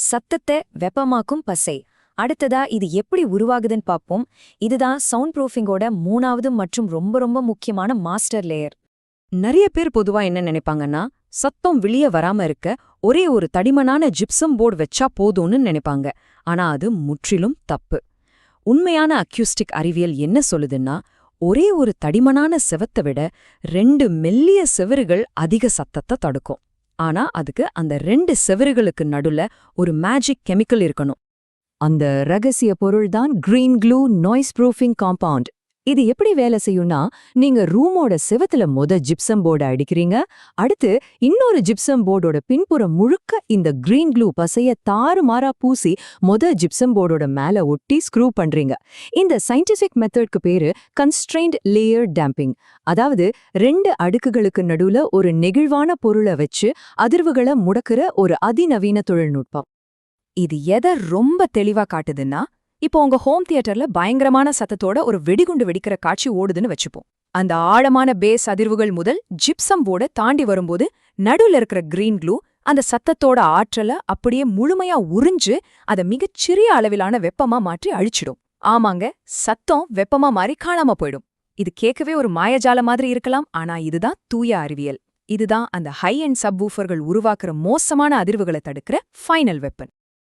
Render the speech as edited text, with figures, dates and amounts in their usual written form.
சத்தத்தை வெப்பமாக்கும் பசை. அடுத்ததா இது எப்படி உருவாகுதுன்னு பார்ப்போம். இதுதான் சவுண்ட் ப்ரூஃபிங்கோட மூணாவது மற்றும் ரொம்ப ரொம்ப முக்கியமான மாஸ்டர் லேயர். நிறைய பேர் பொதுவா என்ன நினைப்பாங்கன்னா, சத்தம் வெளிய வராம இருக்க ஒரே ஒரு தடிமனான ஜிப்சம் போர்டு வச்சா போதும்னு நினைப்பாங்க. ஆனா அது முற்றிலும் தப்பு. உண்மையான அக்யூஸ்டிக் அறிவியல் என்ன சொல்லுதுன்னா, ஒரே ஒரு தடிமனான செவத்தை விட 2 மெல்லிய செவறுகள் அதிக சத்தத்தை தடுக்கும். ஆனா அதுக்கு அந்த 2 செவறுகளுக்கு நடுல ஒரு மேஜிக் கெமிக்கல் இருக்கணும். அந்த ரகசிய பொருள்தான் green glue noise proofing compound. இது எப்படி வேலை செய்யும்னா, நீங்க ரூமோட செவத்துல ஜிப்சம் போர்டை அடிக்கிறீங்க. அடுத்து இன்னொரு ஜிப்சம் போர்டோட பின்புறம் முழுக்க இந்த கிரீன் க்ளூ பசைய தாறுமாறா பூசி ஜிப்சம் போர்டோட மேல ஒட்டி ஸ்க்ரூ பண்றீங்க. இந்த சயின்டிபிக் மெத்தட்க்கு பேரு கன்ஸ்ட்ரெயின்ட் லேயர் டேம்பிங். அதாவது 2 அடுக்குகளுக்கு நடுவுல ஒரு நெகிழ்வான பொருளை வச்சு அதிர்வுகளை முடக்குற ஒரு அதிநவீன தொழில்நுட்பம். இது எதை ரொம்ப தெளிவா காட்டுதுன்னா, இப்போ உங்க ஹோம் தியேட்டர்ல பயங்கரமான சத்தத்தோட ஒரு வெடிகுண்டு வெடிக்கிற காட்சி ஓடுதுன்னு வச்சுப்போம். அந்த ஆழமான பேஸ் அதிர்வுகள் முதல் ஜிப்சம் போர்டை தாண்டி வரும்போது நடுவுல இருக்கிற கிரீன் க்ளூ அந்த சத்தத்தோட ஆற்றலை அப்படியே முழுமையா உறிஞ்சு அதை மிகச்சிறிய அளவிலான வெப்பமா மாற்றி அழிச்சிடும். ஆமாங்க, சத்தம் வெப்பமா மாறி காணாம போயிடும். இது கேட்கவே ஒரு மாயஜால மாதிரி இருக்கலாம், ஆனா இதுதான் தூய அறிவியல். இதுதான் அந்த ஹை அண்ட் சப்வூஃபர்கள் உருவாக்குற மோசமான அதிர்வுகளை தடுக்கிற ஃபைனல் வெப்பன்.